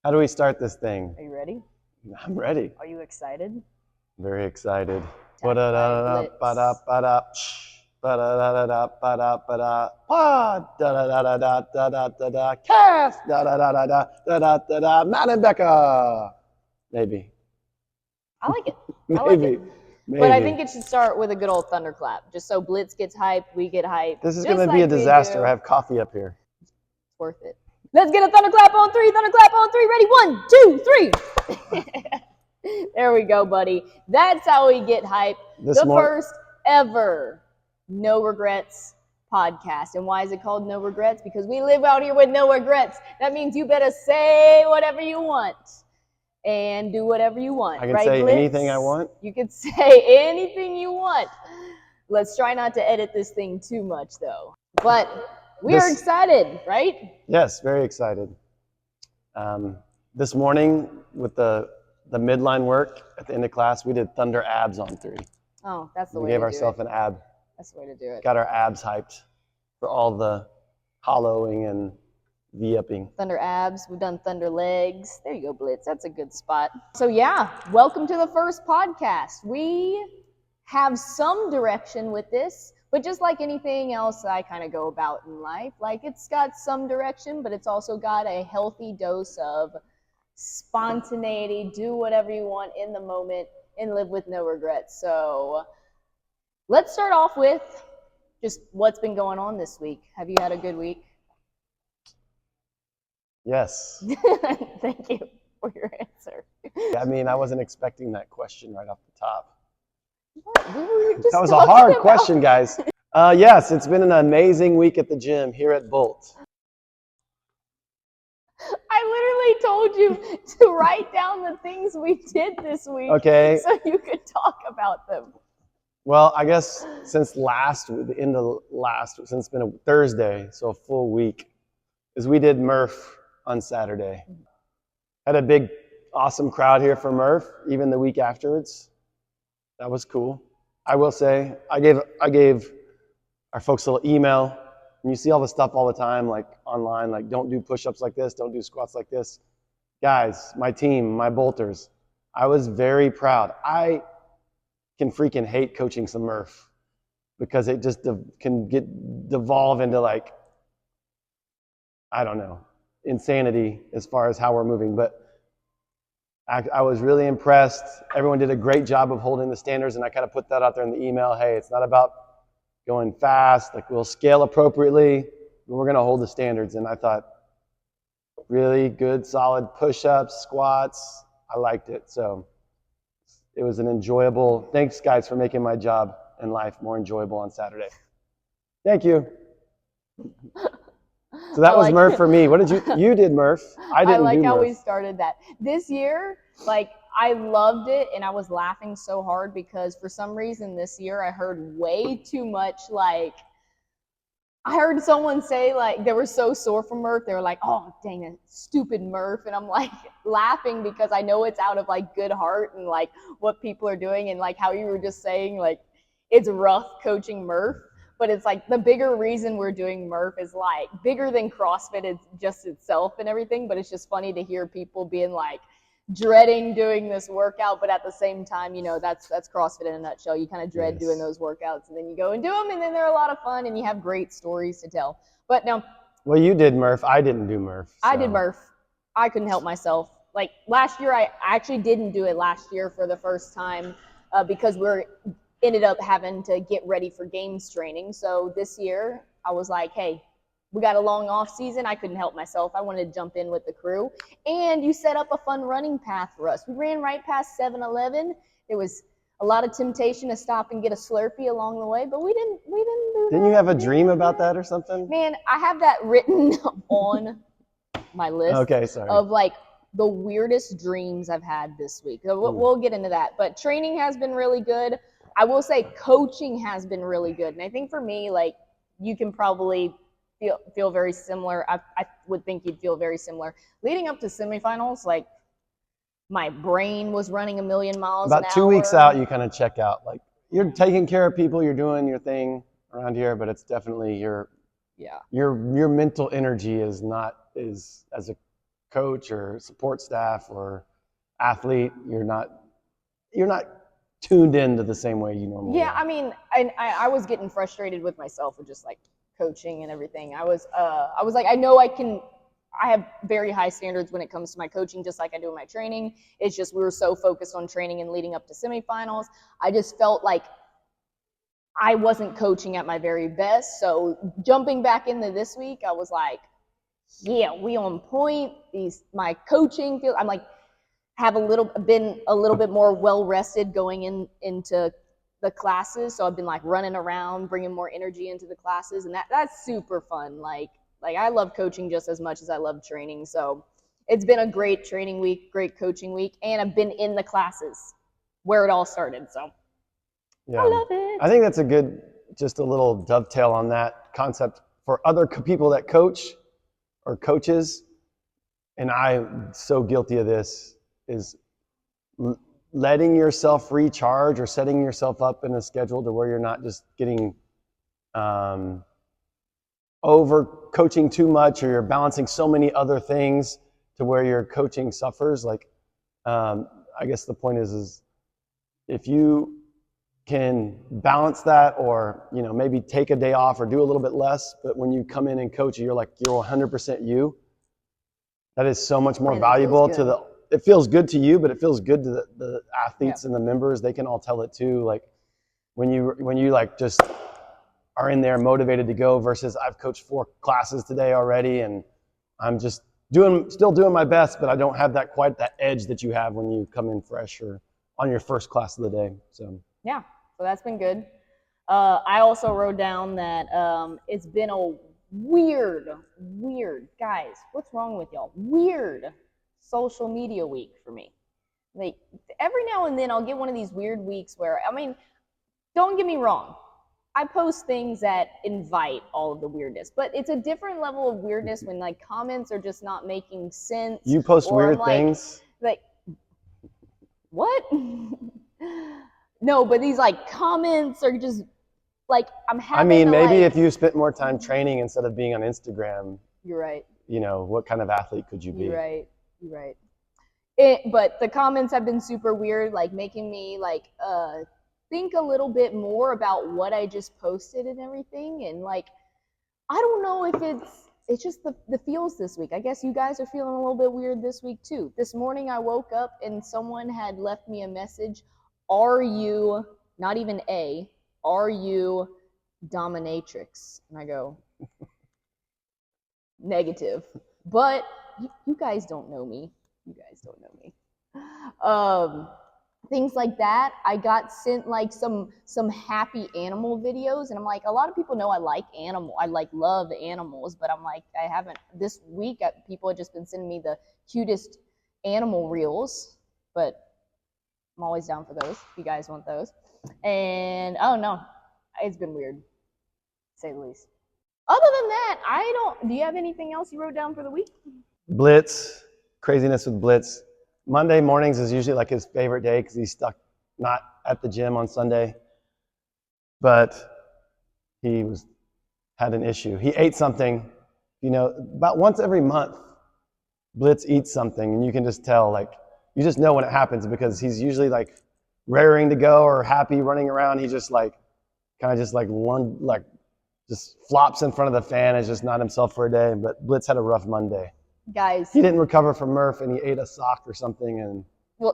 How do we start this thing? Are you ready? I'm ready. Are you excited? Very excited. Tap five blitz. Cast. Matt and Becca. Maybe. I like it. I like Maybe. it. Maybe. But I think it should start with a good old thunderclap, just so Blitz gets hyped, we get hyped. This is going to be a disaster. I have coffee up here. It's worth it. Let's get a thunderclap on three. Thunderclap on three. Ready? 1, 2, 3. There we go, buddy. That's how we get hyped. The first ever No Regrets podcast. And why is it called No Regrets? Because we live out here with no regrets. That means you better say whatever you want and do whatever you want. I can say Blitz? anything I want? You can say anything you want. Let's try not to edit this thing too much, though. But we are excited, right? Yes, very excited. This morning with the midline work at the end of class, we did thunder abs on 3. Oh, that's the way to do it. We gave ourselves an ab. That's the way to do it. Got our abs hyped for all the hollowing and V-upping. Thunder abs. We've done thunder legs. There you go, Blitz. That's a good spot. So yeah, welcome to the first podcast. We have some direction with this, but just like anything else I kind of go about in life, like it's got some direction, but it's also got a healthy dose of spontaneity. Do whatever you want in the moment and live with no regrets. So let's start off with just what's been going on this week. Have you had a good week? Yes. Thank you for your answer. I mean, I wasn't expecting that question right off the top. What? We were just that was a hard question, guys. Yes, it's been an amazing week at the gym here at Bolt. I literally told you to write down the things we did this week, okay, so you could talk about them. Well, I guess since it's been a Thursday, so a full week, is we did Murph on Saturday. Had a big, awesome crowd here for Murph, even the week afterwards. That was cool. I will say, I gave our folks a little email, and you see all the stuff all the time, like online, like don't do push-ups like this, don't do squats like this. Guys, my team, my bolters, I was very proud. I can freaking hate coaching some Murph because it just can devolve into like, I don't know, insanity as far as how we're moving. But I was really impressed. Everyone did a great job of holding the standards, and I kind of put that out there in the email. Hey, it's not about going fast. Like, we'll scale appropriately, but we're going to hold the standards. And I thought, really good, solid push-ups, squats. I liked it. So it was an enjoyable. Thanks, guys, for making my job and life more enjoyable on Saturday. Thank you. So that was Murph for me. What did you did Murph? I didn't do Murph. I like how we started that. This year, like, I loved it, and I was laughing so hard because for some reason this year I heard way too much, like, I heard someone say, like, they were so sore from Murph. They were like, oh, dang it, stupid Murph. And I'm, like, laughing because I know it's out of, like, good heart and, like, what people are doing and, like, how you were just saying, like, it's rough coaching Murph. But it's like the bigger reason we're doing Murph is like bigger than CrossFit is just itself and everything. But it's just funny to hear people being like dreading doing this workout. But at the same time, you know, that's CrossFit in a nutshell. You kind of dread doing those workouts, and then you go and do them, and then they're a lot of fun, and you have great stories to tell. But no. Well, you did Murph. I didn't do Murph. So. I did Murph. I couldn't help myself. Like last year, I actually didn't do it last year for the first time because ended up having to get ready for games training. So this year I was like, hey, we got a long off season. I couldn't help myself. I wanted to jump in with the crew. And you set up a fun running path for us. We ran right past 7-Eleven. There was a lot of temptation to stop and get a Slurpee along the way, but we didn't do that. Didn't you have a dream about that or something? Man, I have that written on my list. Okay, sorry. Of like the weirdest dreams I've had this week. So we'll get into that. But training has been really good. I will say coaching has been really good. And I think for me, like, you can probably feel very similar. I would think you'd feel very similar. Leading up to semifinals, like, my brain was running a million miles an hour. About 2 weeks out, you kind of check out. Like, you're taking care of people, you're doing your thing around here, but it's definitely your mental energy is not as a coach or support staff or athlete, you're not tuned into the same way you normally Yeah, are. I mean, I was getting frustrated with myself with just like coaching and everything. I was like, I know I have very high standards when it comes to my coaching, just like I do in my training. It's just we were so focused on training and leading up to semifinals. I just felt like I wasn't coaching at my very best. So jumping back into this week, I was like, yeah, we on point. My coaching feel. I'm like been a little bit more well rested going into the classes. So I've been like running around, bringing more energy into the classes, and that's super fun. Like I love coaching just as much as I love training. So it's been a great training week, great coaching week, and I've been in the classes where it all started. So Yeah. I love it. I think that's a good, just a little dovetail on that concept for other people that coach or coaches. And I'm so guilty of this, is letting yourself recharge or setting yourself up in a schedule to where you're not just getting over coaching too much, or you're balancing so many other things to where your coaching suffers. Like, I guess the point is if you can balance that, or maybe take a day off or do a little bit less, but when you come in and coach, you're 100% you. That is so much more Man, valuable to it feels good to you, but it feels good to the athletes and the members. They can all tell it too. Like when you like just are in there motivated to go, versus I've coached 4 classes today already and I'm just still doing my best, but I don't have quite that edge that you have when you come in fresh or on your first class of the day. So yeah, so that's been good. I also wrote down that it's been a weird, guys, what's wrong with y'all? Weird social media week for me. Like every now and then I'll get one of these weird weeks where, I mean, don't get me wrong, I post things that invite all of the weirdness, but it's a different level of weirdness when like comments are just not making sense. You post weird things? Like, what? No, but these like comments are just like, I'm having. I mean, maybe if you spent more time training instead of being on Instagram. You're right. What kind of athlete could you be? You're right. But the comments have been super weird, like making me like think a little bit more about what I just posted and everything. And like, I don't know if it's just the feels this week. I guess you guys are feeling a little bit weird this week too. This morning I woke up and someone had left me a message. Are you, not even are you dominatrix? And I go, negative. But you guys don't know me. Things like that. I got sent like some happy animal videos, and I'm like, a lot of people know I love animals, but I'm like, I haven't. This week people have just been sending me the cutest animal reels, but I'm always down for those if you guys want those. And oh no, it's been weird, to say the least. Other than that, do you have anything else you wrote down for the week? Blitz, craziness with Blitz. Monday mornings is usually like his favorite day because he's stuck not at the gym on Sunday. But he had an issue. He ate something, about once every month, Blitz eats something, and you can just tell, like, you just know when it happens because he's usually like raring to go or happy running around. He just like kind of just flops in front of the fan, is just not himself for a day. But Blitz had a rough Monday. Guys, he didn't recover from Murph, and he ate a sock or something, and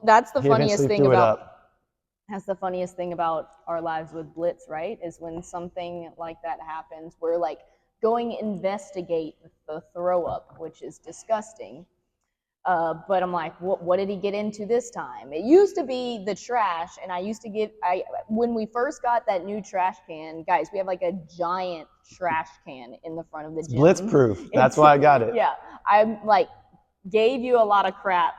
that's the funniest thing about. That's the funniest thing about our lives with Blitz, right? Is when something like that happens, we're like going investigate the throw up, which is disgusting. But I'm like, what did he get into this time? It used to be the trash, and when we first got that new trash can, guys, we have like a giant trash can in the front of the gym. Blitz proof. That's why I got it. Yeah, I'm like, gave you a lot of crap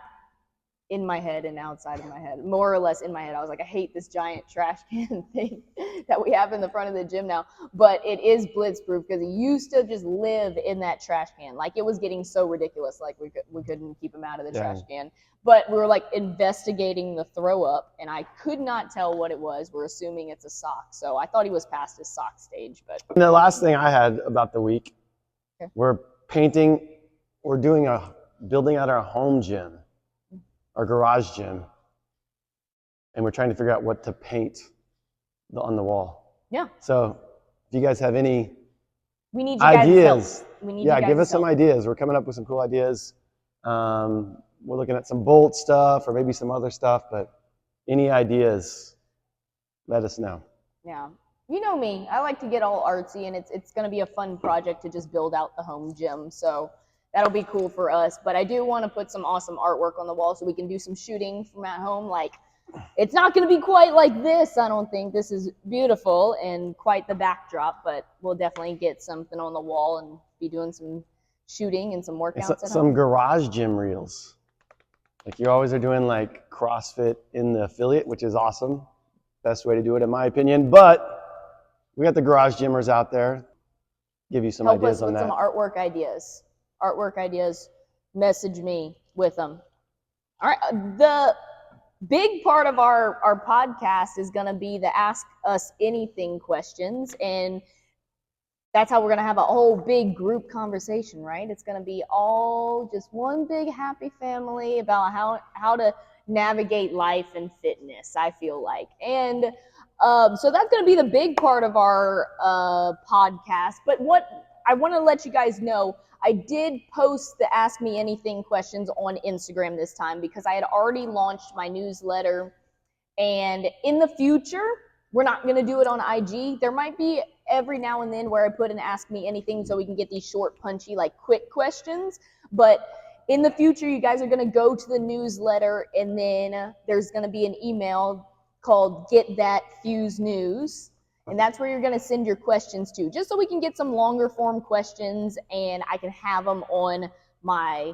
in my head and outside of my head, more or less in my head. I was like, I hate this giant trash can thing that we have in the front of the gym now. But it is Blitz proof because he used to just live in that trash can. Like, it was getting so ridiculous, like we couldn't keep him out of the trash can. But we were like investigating the throw up, and I could not tell what it was. We're assuming it's a sock. So I thought he was past his sock stage. But and the last thing I had about the week, we're doing a building out our home gym, our garage gym, and we're trying to figure out what to paint on the wall. Yeah. So if you guys have any We need you guys' ideas, help. We need yeah, you guys' give us some help. ideas. We're coming up with some cool ideas. We're looking at some bolt stuff or maybe some other stuff, but any ideas, let us know. Yeah. You know me. I like to get all artsy, and it's going to be a fun project to just build out the home gym. So that'll be cool for us. But I do want to put some awesome artwork on the wall so we can do some shooting from at home. Like, it's not going to be quite like this, I don't think. This is beautiful and quite the backdrop, but we'll definitely get something on the wall and be doing some shooting and some workouts at Some home. garage gym reels. Like you always are doing like CrossFit in the affiliate, which is awesome. Best way to do it in my opinion. But we got the garage gymmers out there. Give you some ideas on that. Help us with some artwork ideas. Artwork ideas, message me with them. All right, the big part of our podcast is going to be the Ask Us Anything questions, and that's how we're going to have a whole big group conversation, right? It's going to be all just one big happy family about how to navigate life and fitness, I feel like. And so that's going to be the big part of our podcast. But what I want to let you guys know, I did post the Ask Me Anything questions on Instagram this time because I had already launched my newsletter. And in the future, we're not going to do it on IG. There might be every now and then where I put an Ask Me Anything so we can get these short, punchy, like quick questions. But in the future, you guys are going to go to the newsletter, and then there's going to be an email called Get That Fuse News. And that's where you're going to send your questions to, just so we can get some longer form questions and I can have them on my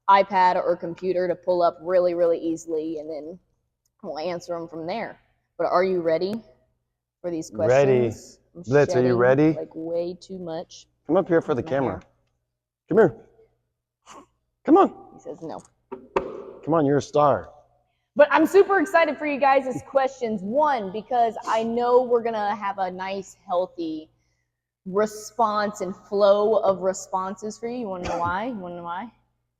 iPad or computer to pull up really, really easily, and then we'll answer them from there. But are you ready for these questions? Ready. Blitz, are you ready? Like way too much. Come up here for the camera. Come here. Come on. He says no. Come on, you're a star. But I'm super excited for you guys' questions. One, because I know we're going to have a nice, healthy response and flow of responses for you. You want to know why? You want to know why?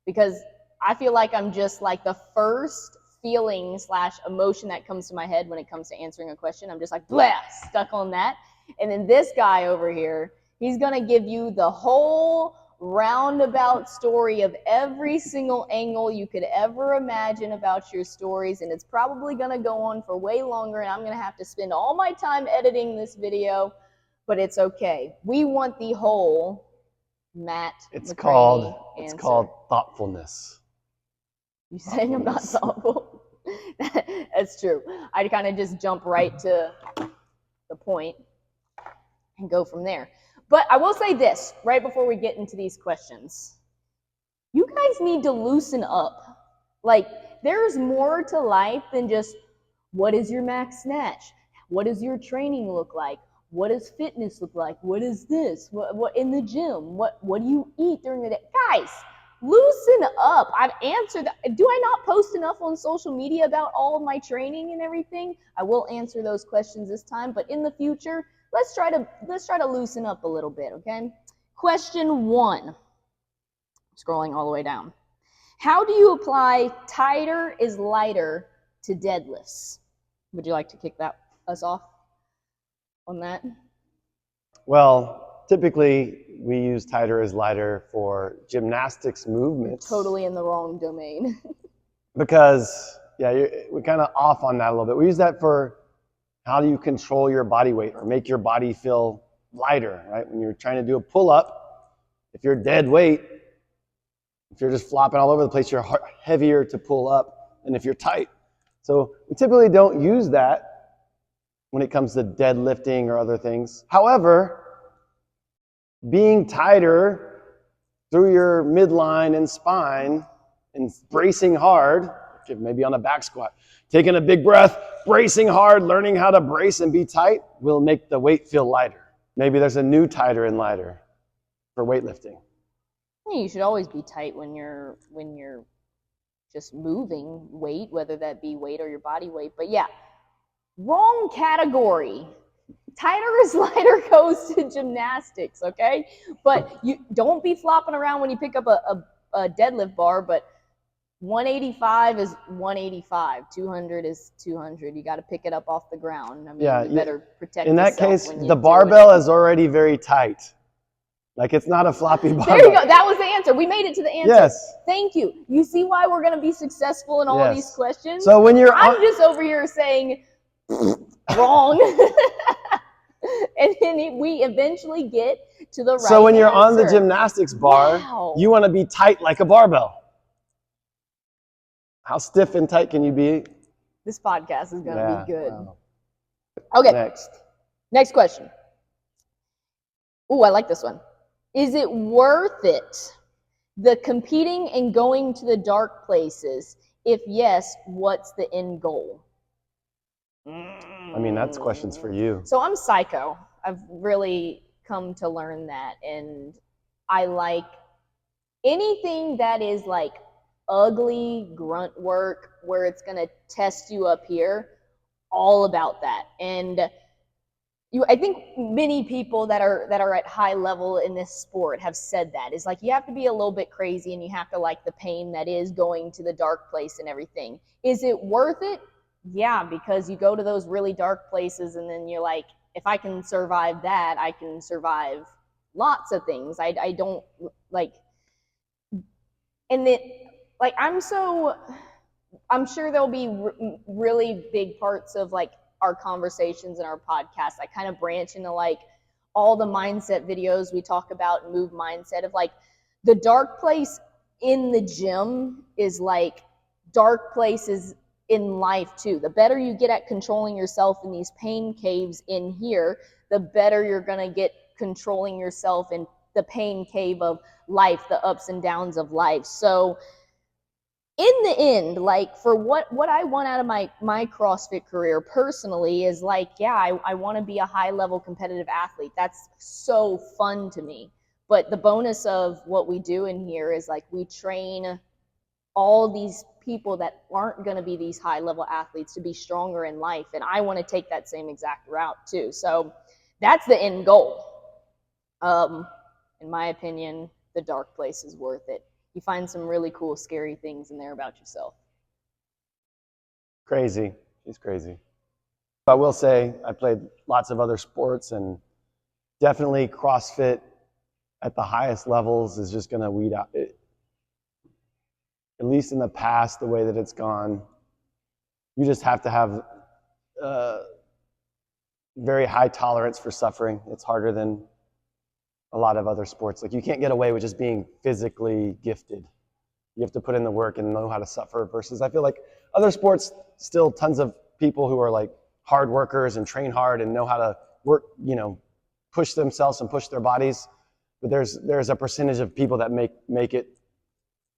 Because I feel like I'm just like the first feeling / emotion that comes to my head when it comes to answering a question. I'm just like, blah, stuck on that. And then this guy over here, he's going to give you the whole roundabout story of every single angle you could ever imagine about your stories. And it's probably going to go on for way longer. And I'm going to have to spend all my time editing this video, but it's okay. We want the whole Matt It's McCraney called answer. thoughtfulness. You saying I'm not thoughtful? That's true. I kind of just jump right to the point and go from there. But I will say this right before we get into these questions. You guys need to loosen up. Like, there's more to life than just what is your max snatch? What does your training look like? What does fitness look like? What is this? What in the gym? What do you eat during the day? Guys, loosen up. I've answered that. Do I not post enough on social media about all of my training and everything? I will answer those questions this time, but in the future, let's try to loosen up a little bit, okay? Question 1. Scrolling all the way down. How do you apply tighter is lighter to deadlifts? Would you like to kick us off on that? Well, typically we use tighter is lighter for gymnastics movements. Totally in the wrong domain. Because, yeah, we're kind of off on that a little bit. We use that for how do you control your body weight or make your body feel lighter, right? When you're trying to do a pull-up, if you're dead weight, if you're just flopping all over the place, you're heavier to pull up than if you're tight. So we typically don't use that when it comes to deadlifting or other things. However, being tighter through your midline and spine and bracing hard, maybe on a back squat, taking a big breath, bracing hard, learning how to brace and be tight will make the weight feel lighter. Maybe there's a new tighter and lighter for weightlifting. Yeah, you should always be tight when you're just moving weight, whether that be weight or your body weight. But yeah, wrong category. Tighter is lighter goes to gymnastics, okay? But you don't be flopping around when you pick up a deadlift bar, but 185 is 185. 200 is 200. You got to pick it up off the ground. I mean, you better protect in that yourself case, when you the do barbell it. is already very tight. Like, it's not a floppy barbell. There you go. That was the answer. We made it to the answer. Yes. Thank you. You see why we're going to be successful in all of these questions? So when you're I'm just over here saying wrong. And then we eventually get to the right So when you're answer. on the gymnastics bar, you want to be tight like a barbell. How stiff and tight can you be? This podcast is going to be good. Wow. Okay. Next question. Ooh, I like this one. Is it worth it, the competing and going to the dark places? If yes, what's the end goal? I mean, that's questions for you. So I'm psycho. I've really come to learn that. And I like anything that is like ugly grunt work where it's going to test you up here, all about that. And I think many people that are at high level in this sport have said that. Is like you have to be a little bit crazy and you have to like the pain that is going to the dark place and everything. Is it worth it? Yeah, because you go to those really dark places and then you're like, if I can survive that, I can survive lots of things. I don't like, and then like I'm sure there'll be really big parts of like our conversations and our podcast. I kind of branch into like all the mindset videos we talk about, move mindset of like the dark place in the gym is like dark places in life too. The better you get at controlling yourself in these pain caves in here, the better you're going to get controlling yourself in the pain cave of life, the ups and downs of life. So in the end, like for what I want out of my CrossFit career personally is like, yeah, I want to be a high level competitive athlete. That's so fun to me. But the bonus of what we do in here is like we train all these people that aren't going to be these high level athletes to be stronger in life. And I want to take that same exact route too. So that's the end goal. In my opinion, the dark place is worth it. You find some really cool, scary things in there about yourself. Crazy. She's crazy. I will say I played lots of other sports, and definitely CrossFit at the highest levels is just going to weed out it. At least in the past, the way that it's gone, you just have to have very high tolerance for suffering. It's harder than a lot of other sports. Like you can't get away with just being physically gifted. You have to put in the work and know how to suffer versus I feel like other sports, still tons of people who are like hard workers and train hard and know how to work, push themselves and push their bodies. But there's a percentage of people that make it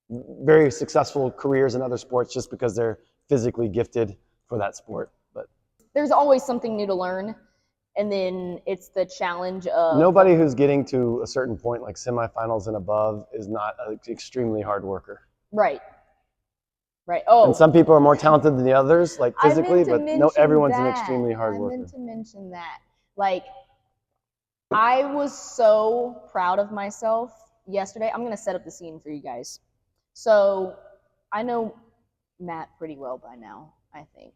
very successful careers in other sports just because they're physically gifted for that sport. But there's always something new to learn. And then it's the challenge of nobody who's getting to a certain point, like semifinals and above, is not an extremely hard worker. Right. Oh. And some people are more talented than the others, like physically, but everyone's an extremely hard worker. I meant to mention that. Like, I was so proud of myself yesterday. I'm going to set up the scene for you guys. So I know Matt pretty well by now, I think.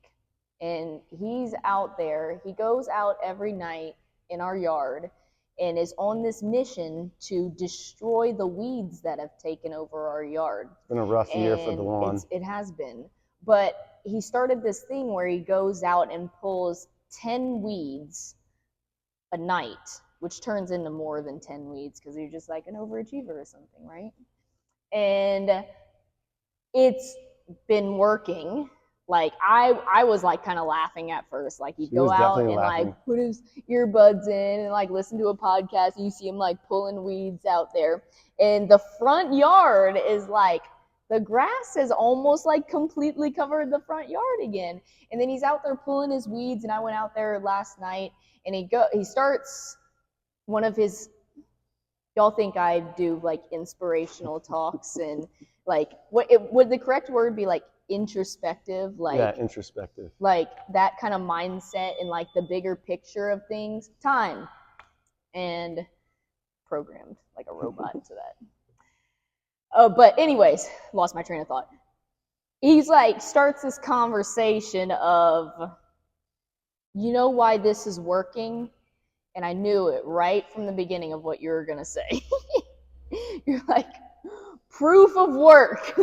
And he's out there. He goes out every night in our yard and is on this mission to destroy the weeds that have taken over our yard. It's been a rough year for the lawn. It has been. But he started this thing where he goes out and pulls 10 weeds a night, which turns into more than 10 weeds because you're just like an overachiever or something, right? And it's been working. Like I was like kind of laughing at first. Like he'd go out and like put his earbuds in and like listen to a podcast and you see him like pulling weeds out there. And the front yard is like the grass has almost like completely covered the front yard again. And then he's out there pulling his weeds, and I went out there last night and he starts one of his, y'all think I do like inspirational talks and like would the correct word be like introspective, like yeah, introspective, like that kind of mindset and like the bigger picture of things, time and programmed like a robot to But anyways, lost my train of thought. He's like, starts this conversation of, you know why this is working? And I knew it right from the beginning of what you were going to say. You're like, proof of work.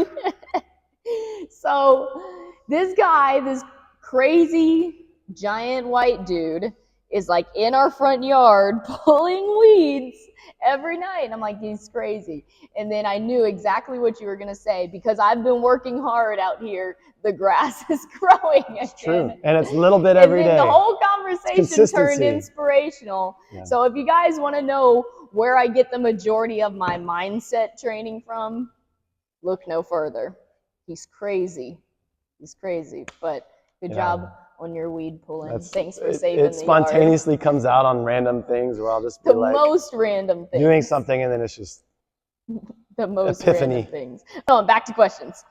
So this guy, this crazy giant white dude, is like in our front yard pulling weeds every night. And I'm like, he's crazy. And then I knew exactly what you were going to say because I've been working hard out here. The grass is growing again. It's true. And it's a little bit every day. And then the whole conversation turned inspirational. Yeah. So if you guys want to know where I get the majority of my mindset training from, look no further. He's crazy. He's crazy. But good job on your weed pulling. Thanks for saving the yard. It spontaneously comes out on random things where I'll just be like, the most random things. Doing something and then it's just the most epiphany. Random things. Oh, back to questions.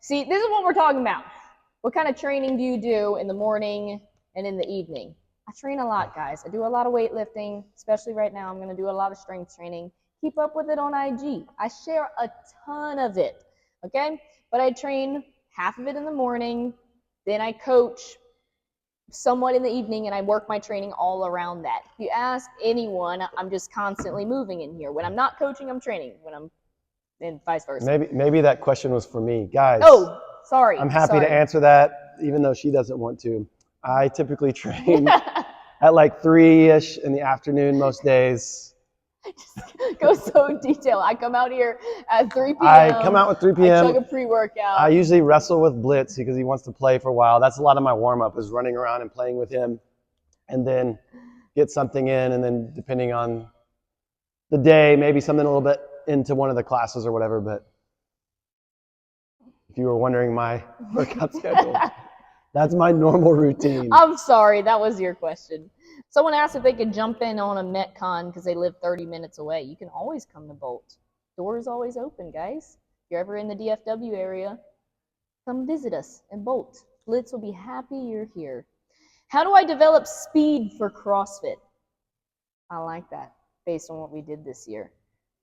See, this is what we're talking about. What kind of training do you do in the morning and in the evening? I train a lot, guys. I do a lot of weightlifting, especially right now. I'm going to do a lot of strength training. Keep up with it on IG. I share a ton of it, okay? But I train half of it in the morning, then I coach somewhat in the evening, and I work my training all around that. If you ask anyone, I'm just constantly moving in here. When I'm not coaching, I'm training. When I'm and vice versa. Maybe that question was for me. Guys. Oh, sorry. I'm happy to answer that, even though she doesn't want to. I typically train at like 3-ish in the afternoon most days. Go so detailed. I come out here at 3 p.m. I come out with 3 p.m. I chug a pre-workout. I usually wrestle with Blitz because he wants to play for a while. That's a lot of my warm-up is running around and playing with him and then get something in, and then depending on the day, maybe something a little bit into one of the classes or whatever. But if you were wondering my workout schedule, that's my normal routine. I'm sorry, that was your question. Someone asked if they could jump in on a Metcon because they live 30 minutes away. You can always come to Bolt. Door is always open, guys. If you're ever in the DFW area, come visit us in Bolt. Blitz will be happy you're here. How do I develop speed for CrossFit? I like that, based on what we did this year.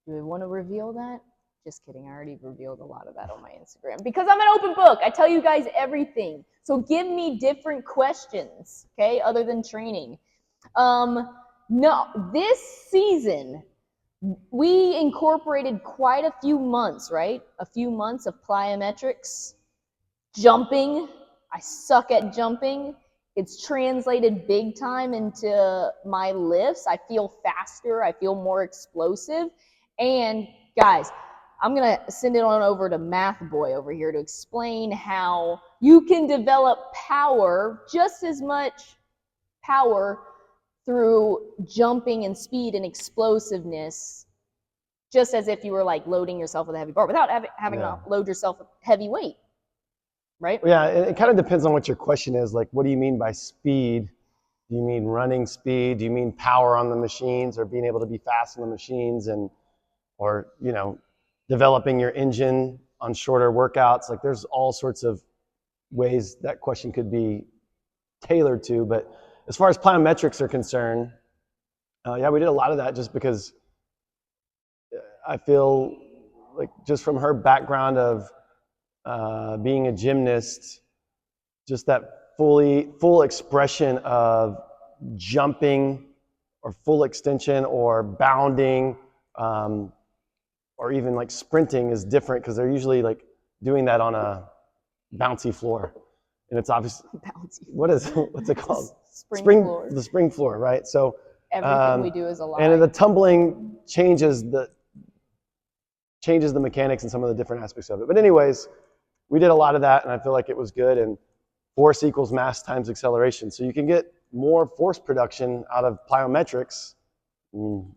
Do we want to reveal that? Just kidding. I already revealed a lot of that on my Instagram because I'm an open book. I tell you guys everything. So give me different questions, okay, other than training. No, this season, we incorporated quite a few months, right? A few months of plyometrics, jumping. I suck at jumping. It's translated big time into my lifts. I feel faster. I feel more explosive. And guys, I'm going to send it on over to Math Boy over here to explain how you can develop power, just as much power through jumping and speed and explosiveness, just as if you were like loading yourself with a heavy bar without having to load yourself with heavy weight, right? Yeah, it kind of depends on what your question is. Like, what do you mean by speed? Do you mean running speed? Do you mean power on the machines or being able to be fast on the machines or, you know, developing your engine on shorter workouts? Like there's all sorts of ways that question could be tailored to. But as far as plyometrics are concerned, yeah, we did a lot of that just because I feel like just from her background of being a gymnast, just that full expression of jumping or full extension or bounding, or even like sprinting is different because they're usually like doing that on a bouncy floor, and it's obviously bouncy. What's it called? Floor. The spring floor, right? So everything we do is a lie. And the tumbling changes the mechanics and some of the different aspects of it. But anyways, we did a lot of that, and I feel like it was good. And force equals mass times acceleration, so you can get more force production out of plyometrics. You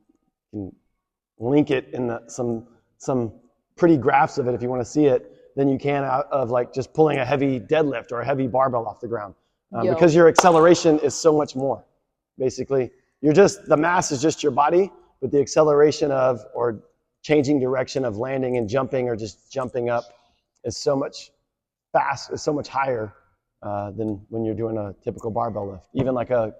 can link it in some pretty graphs of it if you want to see it, than you can out of like just pulling a heavy deadlift or a heavy barbell off the ground, because your acceleration is so much more. Basically, the mass is just your body, but the acceleration of or changing direction of landing and jumping or just jumping up is so much higher than when you're doing a typical barbell lift, even like a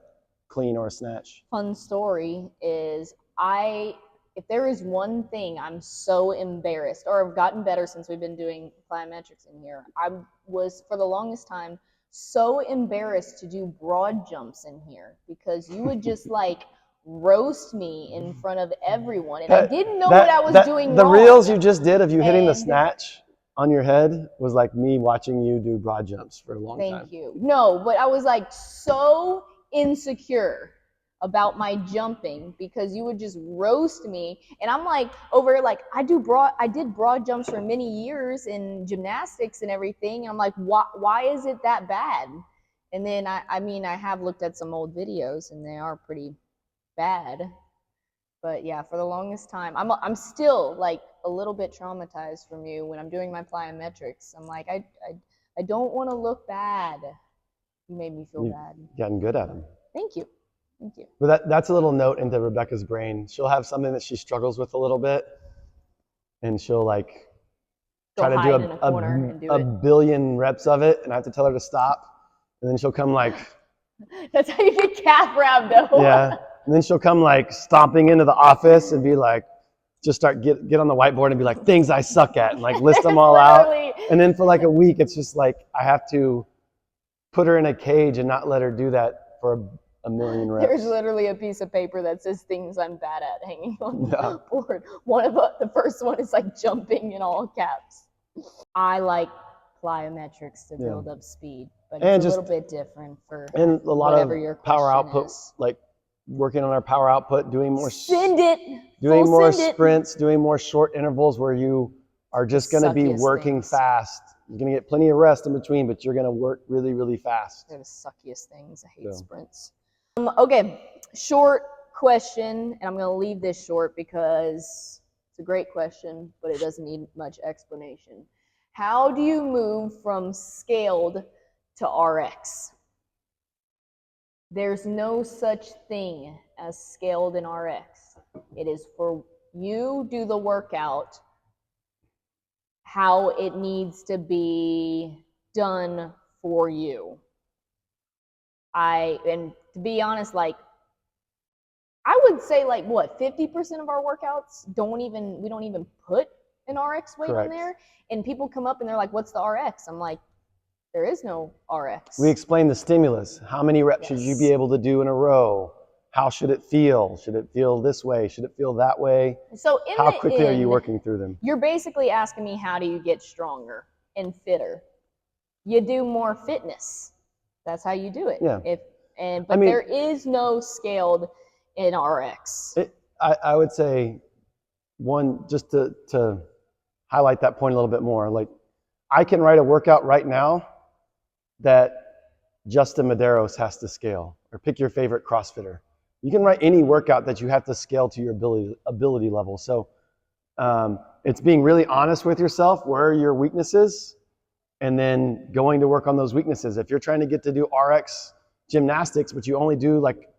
clean or a snatch. Fun story is I if there is one thing I'm so embarrassed, or I've gotten better since we've been doing plyometrics in here, I was for the longest time so embarrassed to do broad jumps in here because you would just like roast me in front of everyone, and I didn't know what I was doing the wrong. reels you just did of you hitting the And- snatch on your head was like me watching you do broad jumps for a long time. Thank you. No, but I was like so insecure about my jumping because you would just roast me, and I'm like over like I did broad jumps for many years in gymnastics and everything, and I'm like, why is it that bad? And then I mean I have looked at some old videos and they are pretty bad. But yeah, for the longest time, I'm still like a little bit traumatized from you when I'm doing my plyometrics. I'm like, I don't want to look bad. You made me feel bad. Getting good at them. Thank you. Thank you. But that's a little note into Rebecca's brain. She'll have something that she struggles with a little bit, and she'll like Go try to hide do in a corner and do a it. billion reps of it, and I have to tell her to stop. And then she'll come like, That's how you get calf rhabdo. yeah. And then she'll come like stomping into the office and be like, just start get on the whiteboard and be like, things I suck at, and like list them all out. And then for like a week, it's just like I have to put her in a cage and not let her do that for a million reps. There's literally a piece of paper that says things I'm bad at hanging on the board. One of the first one is like jumping in all caps. I like plyometrics to build up speed, but it's a little bit different for and a lot whatever of your power output, is. like working on our power output, doing more doing more sprints, doing more short intervals where you are just going to be working fast. You're going to get plenty of rest in between, but you're going to work really, really fast. They're the suckiest things. I hate sprints. Okay, short question, and I'm going to leave this short because it's a great question, but it doesn't need much explanation. How do you move from scaled to RX? There's no such thing as scaled in RX. It is for you do the workout how it needs to be done for you. And to be honest, like I would say like what 50% of our workouts we don't even put an RX weight in there, and people come up and they're like, what's the RX? I'm like, there is no RX. We explain the stimulus. How many reps should you be able to do in a row? How should it feel? Should it feel this way? Should it feel that way? So how quickly are you working through them? You're basically asking me, how do you get stronger and fitter? You do more fitness. That's how you do it. Yeah. But there is no scaled in RX. I would say one, just to highlight that point a little bit more, like I can write a workout right now that Justin Medeiros has to scale, or pick your favorite CrossFitter. You can write any workout that you have to scale to your ability level. So it's being really honest with yourself. Where are your weaknesses? And then going to work on those weaknesses. If you're trying to get to do RX gymnastics, but you only do like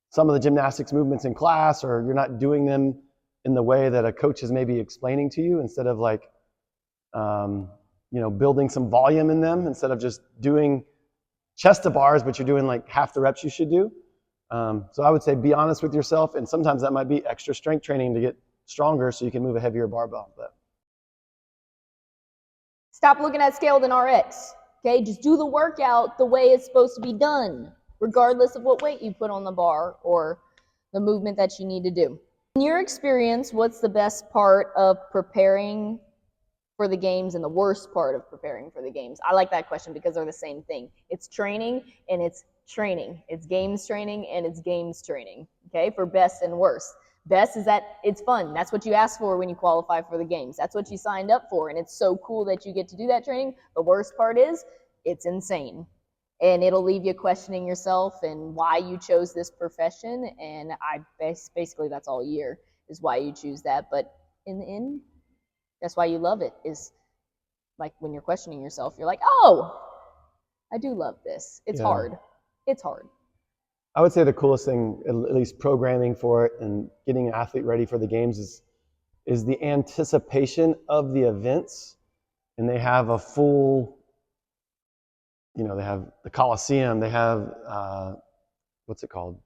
some of the gymnastics movements in class, or you're not doing them in the way that a coach is maybe explaining to you, instead of like, building some volume in them, instead of just doing chest to bars, but you're doing like half the reps you should do. So I would say be honest with yourself, and sometimes that might be extra strength training to get stronger so you can move a heavier barbell. But stop looking at scaled in RX. Okay, just do the workout the way it's supposed to be done, regardless of what weight you put on the bar or the movement that you need to do. In your experience, what's the best part of preparing for the games and the worst part of preparing for the games? I like that question because they're the same thing. It's training and it's training. It's games training and it's games training, okay, for best and worst. Best is that it's fun. That's what you asked for when you qualify for the games. That's what you signed up for, and it's so cool that you get to do that training. The worst part is it's insane, and it'll leave you questioning yourself and why you chose this profession, and basically that's all year is why you choose that. But in the end, that's why you love it, is like when you're questioning yourself, you're like, oh, I do love this. It's hard. It's hard. I would say the coolest thing, at least programming for it and getting an athlete ready for the games, is the anticipation of the events. And they have a full, they have the Coliseum, they have, what's it called?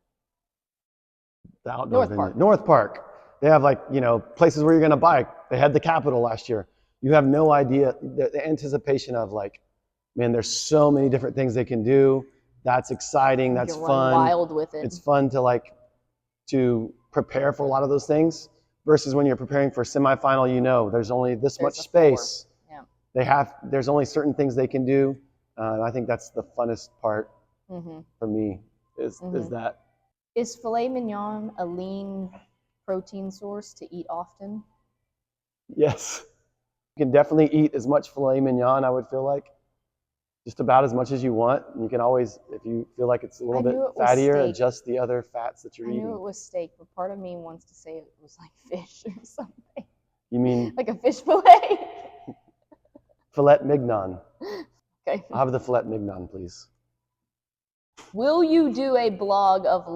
The outdoor venue. North Park. they have like, places where you're going to bike. They had the Capitol last year. You have no idea the anticipation of like, man, there's so many different things they can do. That's exciting. You That's can run fun. wild with it. It's fun to prepare for a lot of those things versus when you're preparing for a semifinal, there's only this much space. Yeah. There's only certain things they can do. And I think that's the funnest part for me is that. Is filet mignon a lean protein source to eat often? Yes. You can definitely eat as much filet mignon, I would feel like. Just about as much as you want. You can always, if you feel like it's a little bit fattier, adjust the other fats that you're eating. I knew it was steak, but part of me wants to say it was like fish or something. You mean? Like a fish fillet? Filet mignon. Okay. I'll have the filet mignon, please. Will you do a blog of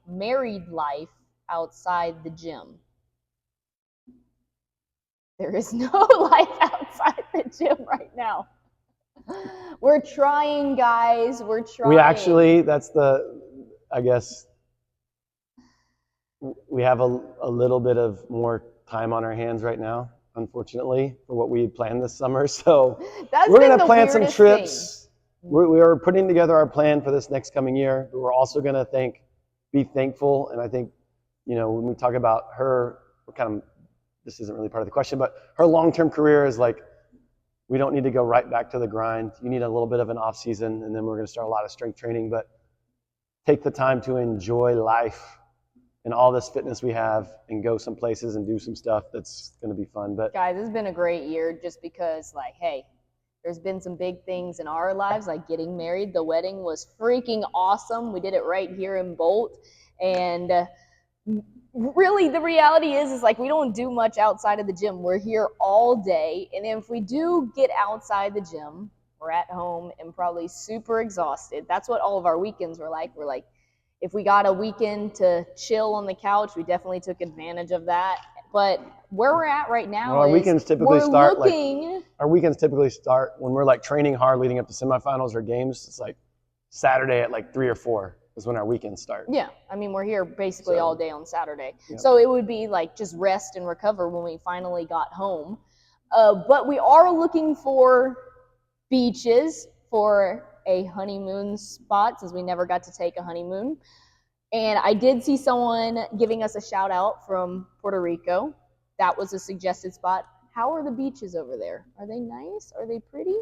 married life outside the gym? There is no life outside the gym right now. We're trying, guys. We're trying. We actually, I guess, we have a little bit of more time on our hands right now, unfortunately, for what we had planned this summer. So we're going to plan some trips. We are putting together our plan for this next coming year. But we're also going to be thankful. And I think, when we talk about her, this isn't really part of the question, but her long-term career is like, we don't need to go right back to the grind. You need a little bit of an off season, and then we're going to start a lot of strength training. But take the time to enjoy life and all this fitness we have, and go some places and do some stuff that's going to be fun. But guys, this has been a great year, just because, hey, there's been some big things in our lives, like getting married. The wedding was freaking awesome. We did it right here in Bolt, and really the reality is like we don't do much outside of the gym. We're here all day, and if we do get outside the gym, we're at home and probably super exhausted. That's what all of our weekends were like. We're like, if we got a weekend to chill on the couch, we definitely took advantage of that. But where we're at right now, our weekends typically start when we're like training hard leading up to semifinals or games. It's like Saturday at like 3 or 4 is when our weekends start. Yeah, I mean, we're here basically all day on Saturday. Yep. So it would be like just rest and recover when we finally got home. But we are looking for beaches for a honeymoon spot, since we never got to take a honeymoon. And I did see someone giving us a shout out from Puerto Rico. That was a suggested spot. How are the beaches over there? Are they nice? Are they pretty?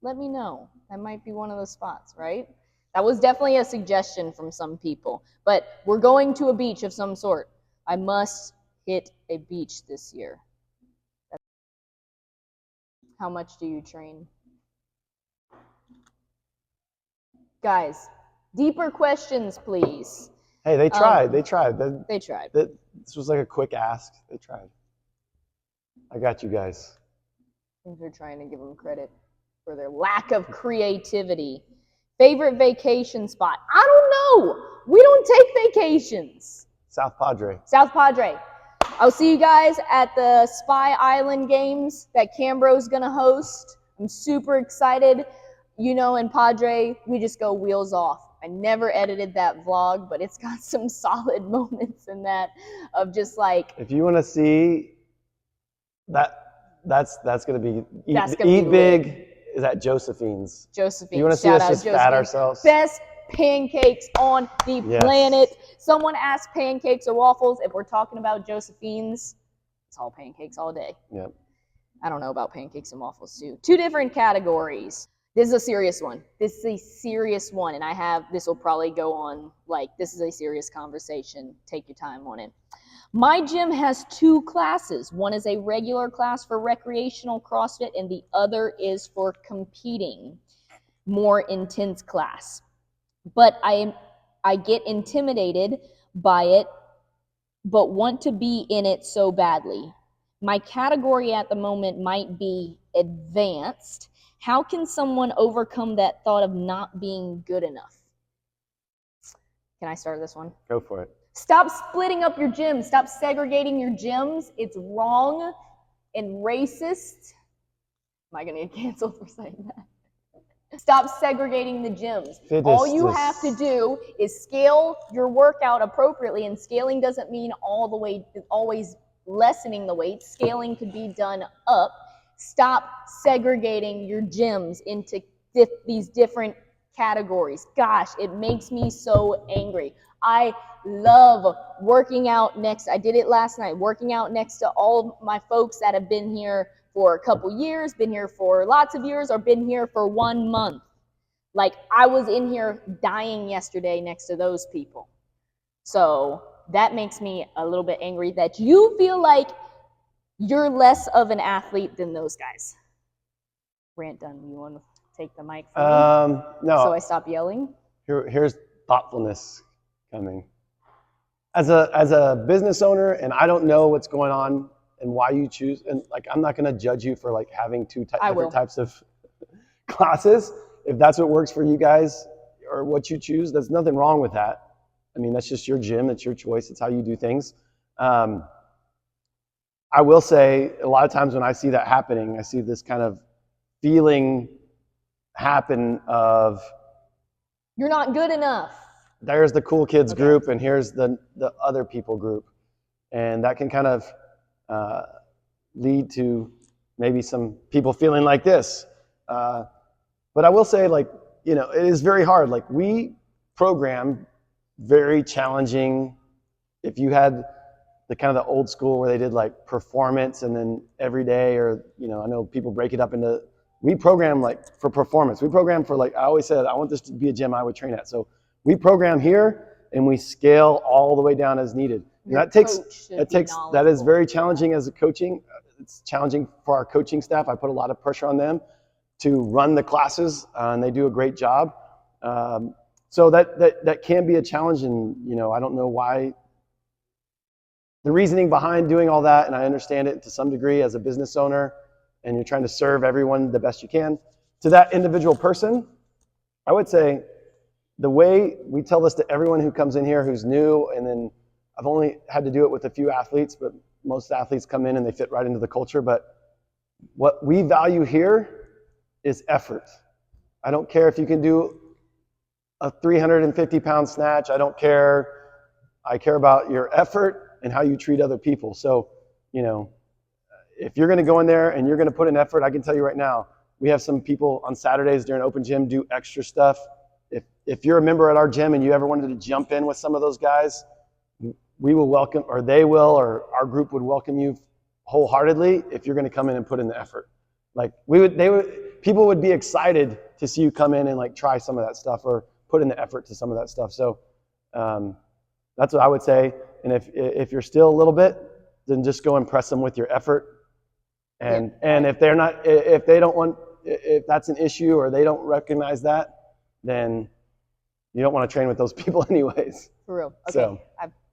Let me know. That might be one of the spots, right? That was definitely a suggestion from some people. But we're going to a beach of some sort. I must hit a beach this year. How much do you train? Guys, deeper questions, please. Hey, they tried. They tried. They tried. This was like a quick ask. They tried. I got you guys. I think they're trying to give them credit for their lack of creativity. Favorite vacation spot? I don't know. We don't take vacations. South Padre. South Padre. I'll see you guys at the Spy Island games that Cambro's going to host. I'm super excited. In Padre, we just go wheels off. I never edited that vlog, but it's got some solid moments in that of just like. If you want to see that, that's going to be eat big. Lit. Is at Josephine's. Josephine's. You want to see us just fat ourselves? Best pancakes on the planet. Someone asked pancakes or waffles. If we're talking about Josephine's, it's all pancakes all day. Yep. I don't know about pancakes and waffles too. 2 different categories. This is a serious one. And this will probably go on, this is a serious conversation. Take your time on it. My gym has 2 classes. One is a regular class for recreational CrossFit, and the other is for competing, more intense class. But I get intimidated by it, but want to be in it so badly. My category at the moment might be advanced. How can someone overcome that thought of not being good enough? Can I start this one? Go for it. Stop splitting up your gyms. Stop segregating your gyms. It's wrong and racist. Am I going to get canceled for saying that? Stop segregating the gyms. Fitness All you is- have to do is scale your workout appropriately, and scaling doesn't mean all the way always lessening the weight. Scaling could be done up. Stop segregating your gyms into these different categories. Gosh, it makes me so angry. I love working out next. I did it last night, working out next to all my folks that have been here for a couple years, been here for lots of years, or been here for 1 month. Like, I was in here dying yesterday next to those people. So that makes me a little bit angry that you feel like you're less of an athlete than those guys. Rant done. You want to take the mic from me? No. So I stop yelling? Here's thoughtfulness coming. As a business owner, and I don't know what's going on and why you choose, and like, I'm not going to judge you for like having different types of classes. If that's what works for you guys or what you choose, there's nothing wrong with that. I mean, that's just your gym. It's your choice. It's how you do things. I will say a lot of times when I see that happening, I see this kind of feeling happen of, you're not good enough. There's the cool kids group, and here's the other people group. And that can kind of lead to maybe some people feeling like this. But I will say, like, you know, it is very hard. Like, we program very challenging. If you had the kind of the old school where they did like performance and then every day, or, you know, I know people break it up into, we program like for performance. We program for, like, I always said, I want this to be a gym I would train at. So we program here and we scale all the way down as needed. And that is very challenging as a coaching. It's challenging for our coaching staff. I put a lot of pressure on them to run the classes, and they do a great job. So that can be a challenge, and, you know, I don't know why, the reasoning behind doing all that, and I understand it to some degree as a business owner, and you're trying to serve everyone the best you can. To that individual person, I would say the way we tell this to everyone who comes in here who's new, and then I've only had to do it with a few athletes, but most athletes come in and they fit right into the culture. But what we value here is effort. I don't care if you can do a 350-pound snatch. I don't care. I care about your effort and how you treat other people. So, you know, if you're going to go in there and you're going to put in effort, I can tell you right now, we have some people on Saturdays during open gym do extra stuff. If you're a member at our gym and you ever wanted to jump in with some of those guys, we will welcome, or they will, or our group would welcome you wholeheartedly if you're going to come in and put in the effort. Like, people would be excited to see you come in and like try some of that stuff or put in the effort to some of that stuff. So that's what I would say. And if you're still a little bit, then just go impress them with your effort. And if that's an issue or they don't recognize that, then you don't want to train with those people anyways. For real. Okay. So,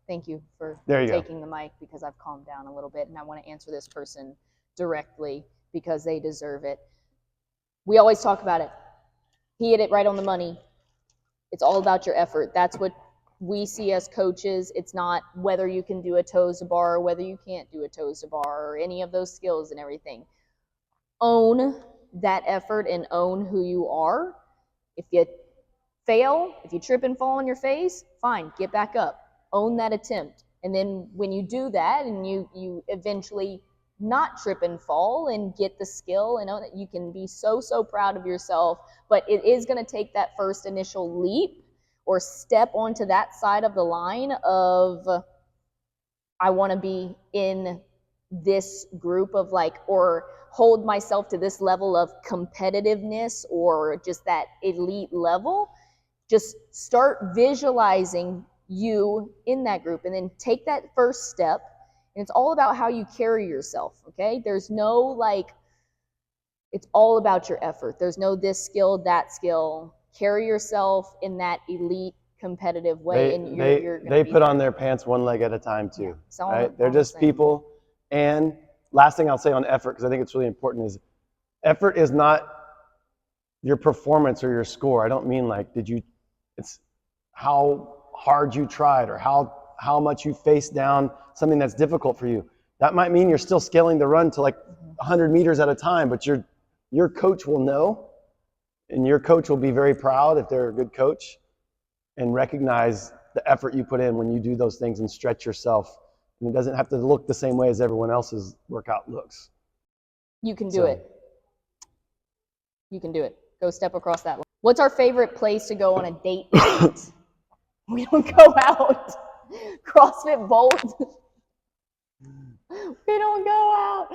thank you for taking the mic, because I've calmed down a little bit, and I want to answer this person directly because they deserve it. We always talk about it. He hit it right on the money. It's all about your effort. That's what we see as coaches. It's not whether you can do a toes to bar or whether you can't do a toes to bar or any of those skills and everything. Own that effort and own who you are. If you fail, if you trip and fall on your face, fine, get back up. Own that attempt. And then when you do that and you eventually not trip and fall and get the skill, and know that you can be so proud of yourself, but it is going to take that first initial leap or step onto that side of the line of, I want to be in this group of like, or hold myself to this level of competitiveness or just that elite level. Just start visualizing you in that group and then take that first step. And it's all about how you carry yourself, okay? There's no like, it's all about your effort. There's no this skill, that skill. Carry yourself in that elite competitive way. They put on their pants one leg at a time too, yeah, right? They're just people. And last thing I'll say on effort, because I think it's really important, is effort is not your performance or your score. I don't mean like, it's how hard you tried or how much you faced down something that's difficult for you. That might mean you're still scaling the run to like 100 meters at a time, but your coach will know And your coach will be very proud if they're a good coach and recognize the effort you put in when you do those things and stretch yourself. And it doesn't have to look the same way as everyone else's workout looks. You can do it. You can do it. Go step across that line. What's our favorite place to go on a date night? We don't go out. CrossFit Bolt. We don't go out.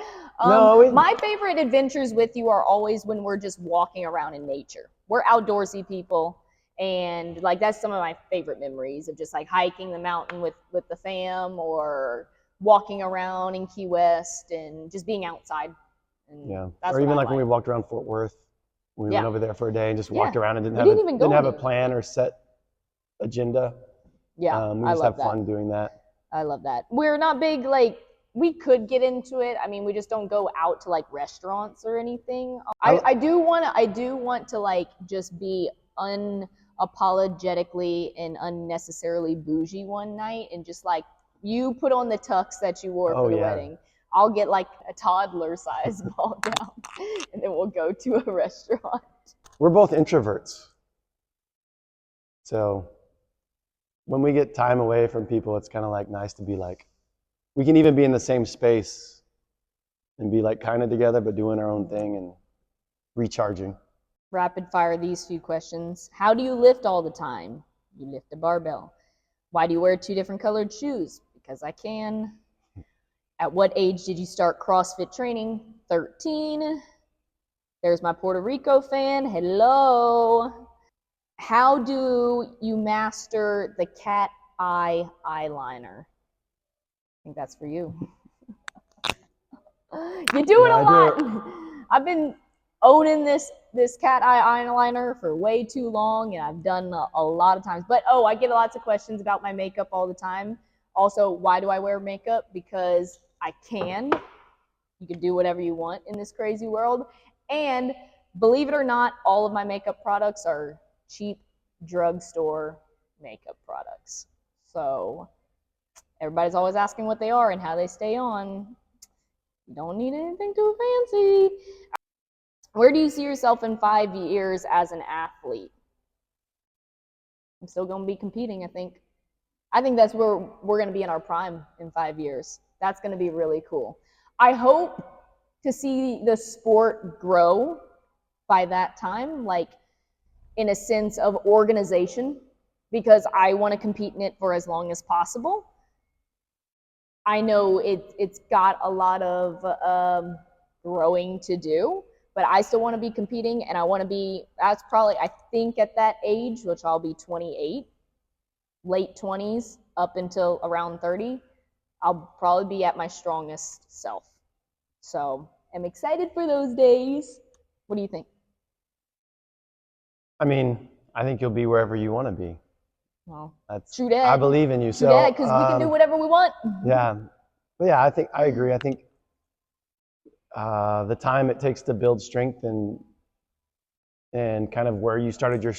My favorite adventures with you are always when we're just walking around in nature. We're outdoorsy people, and like that's some of my favorite memories of just like hiking the mountain with the fam, or walking around in Key West and just being outside. And yeah. that's Or even like when we walked around Fort Worth. We went over there for a day and just walked around and didn't have a plan or set agenda. Yeah, we just have fun doing that. I love that. We're not big, like, we could get into it. I mean, we just don't go out to like restaurants or anything. I do want to like just be unapologetically and unnecessarily bougie one night, and just like you put on the tux that you wore for the wedding. I'll get like a toddler size ball gown, and then we'll go to a restaurant. We're both introverts. So when we get time away from people, it's kind of like nice to be like, we can even be in the same space and be like kind of together, but doing our own thing and recharging. Rapid fire these few questions. How do you lift all the time? You lift a barbell. Why do you wear 2 different colored shoes? Because I can. At what age did you start CrossFit training? 13. There's my Puerto Rico fan. Hello. How do you master the cat eye eyeliner? I think that's for you. You do it a lot. I've been owning this cat eye eyeliner for way too long, and I've done a lot of times. But I get lots of questions about my makeup all the time. Also, why do I wear makeup? Because I can. You can do whatever you want in this crazy world. And believe it or not, all of my makeup products are cheap drugstore makeup products. So everybody's always asking what they are and how they stay on. You don't need anything too fancy. Where do you see yourself in 5 years as an athlete? I'm still going to be competing, I think. I think that's where we're going to be in our prime in 5 years. That's going to be really cool. I hope to see the sport grow by that time, like in a sense of organization, because I want to compete in it for as long as possible. I know it's got a lot of growing to do, but I still want to be competing, and I want to be, that's probably, I think at that age, which I'll be 28, late 20s up until around 30, I'll probably be at my strongest self. So I'm excited for those days. What do you think? I mean, I think you'll be wherever you want to be. Well, that's true that. I believe in you. True that, because we can do whatever we want. Yeah. But yeah, I agree. I think the time it takes to build strength and kind of where you started your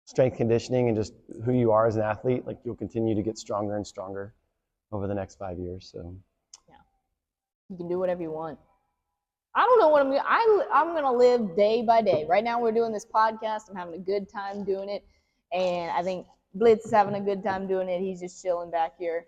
strength conditioning and just who you are as an athlete, like you'll continue to get stronger and stronger over the next 5 years. So yeah, you can do whatever you want. I don't know what I'm gonna live day by day. Right now we're doing this podcast. I'm having a good time doing it, and I think Blitz is having a good time doing it. He's just chilling back here.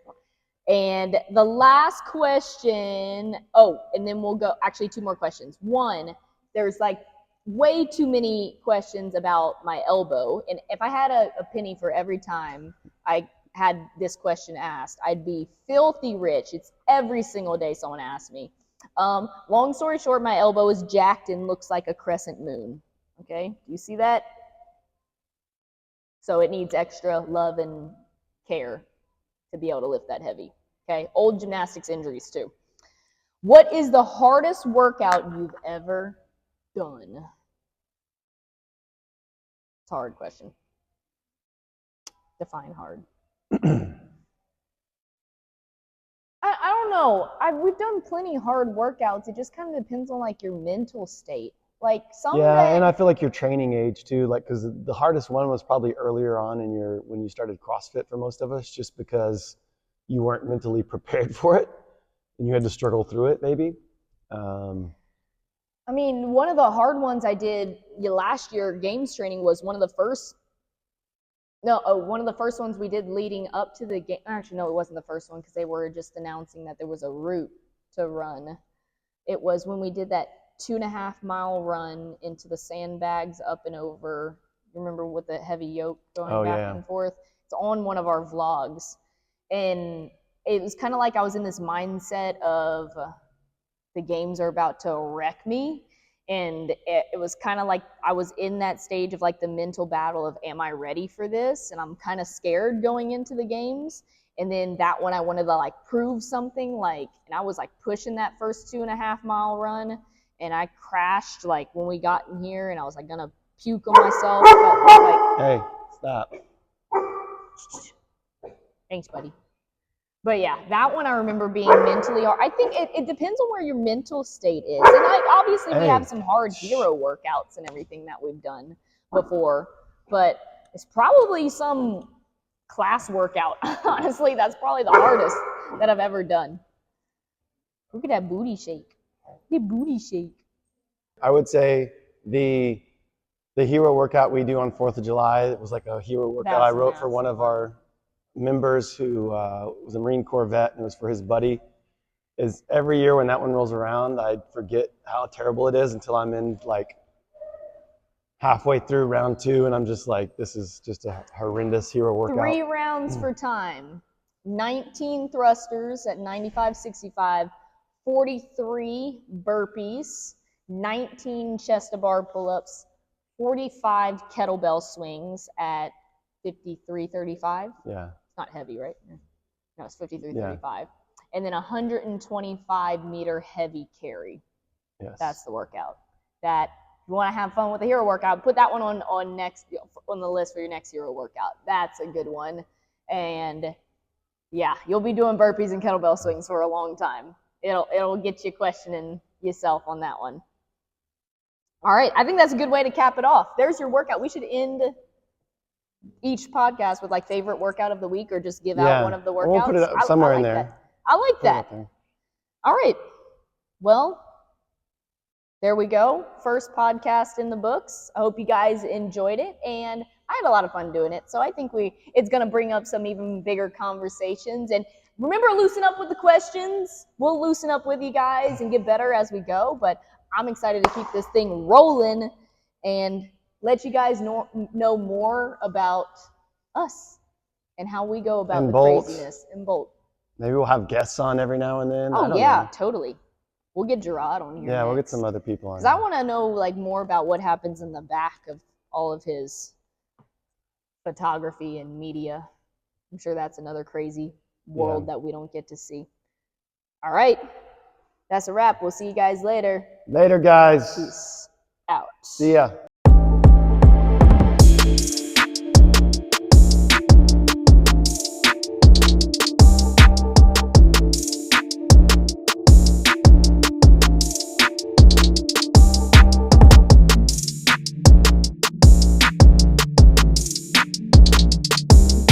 And the last question, and then we'll go, actually 2 more questions. One, there's like way too many questions about my elbow, and if I had a penny for every time I had this question asked, I'd be filthy rich. It's every single day someone asks me. Long story short, my elbow is jacked and looks like a crescent moon. Okay, do you see that? So it needs extra love and care to be able to lift that heavy. Okay, old gymnastics injuries too. What is the hardest workout you've ever done? It's a hard question. Define hard. I don't know. We've done plenty of hard workouts. It just kind of depends on like your mental state. Like and I feel like your training age too, like because the hardest one was probably earlier on in when you started CrossFit for most of us, just because you weren't mentally prepared for it and you had to struggle through it maybe. I mean, one of the hard ones I did last year, games training, was one of the first. No, one of the first ones we did leading up to the game. Actually, no, it wasn't the first one because they were just announcing that there was a route to run. It was when we did that 2.5 mile run into the sandbags up and over. You remember with the heavy yoke going back and forth? It's on one of our vlogs. And it was kind of like I was in this mindset of the games are about to wreck me. And it was kind of like I was in that stage of like the mental battle of, am I ready for this? And I'm kind of scared going into the games. And then that one I wanted to like prove something, like, and I was like pushing that first 2.5 mile run, and I crashed like when we got in here, and I was like gonna puke on myself. But like, Hey, stop. Thanks, buddy. But yeah, that one I remember being mentally hard. I think it depends on where your mental state is. And like obviously we have some hard hero workouts and everything that we've done before, but it's probably some class workout. Honestly, that's probably the hardest that I've ever done. Look at that booty shake. The booty shake. I would say the hero workout we do on 4th of July, it was like a hero workout I wrote for one of our members who was a Marine Corps vet, and it was for his buddy. Is every year when that one rolls around, I forget how terrible it is until I'm in like halfway through round 2, and I'm just like, this is just a horrendous hero workout. 3 rounds for time. 19 thrusters at 95-65, 43 burpees, 19 chest to bar pull-ups, 45 kettlebell swings at 53-35. Yeah. It's not heavy, right? No, it's 53-35. And then 125 meter heavy carry. Yes. That's the workout. That you want to have fun with the hero workout, put that one on the list for your next hero workout. That's a good one. And yeah, you'll be doing burpees and kettlebell swings for a long time. It'll get you questioning yourself on that one. All right, I think that's a good way to cap it off. There's your workout. We should end each podcast with like favorite workout of the week, or just give out one of the workouts. We'll put it somewhere in there. That. I like that. All right. Well, there we go. First podcast in the books. I hope you guys enjoyed it, and I had a lot of fun doing it. So I think it's going to bring up some even bigger conversations. And remember, loosen up with the questions. We'll loosen up with you guys and get better as we go. But I'm excited to keep this thing rolling and let you guys know more about us and how we go about the craziness in Bolt. Maybe we'll have guests on every now and then. Oh yeah, totally. We'll get Gerard on here. Yeah, we'll get some other people on. Because I want to know like more about what happens in the back of all of his photography and media. I'm sure that's another crazy world that we don't get to see. All right. That's a wrap. We'll see you guys later. Later, guys. Peace out. See ya.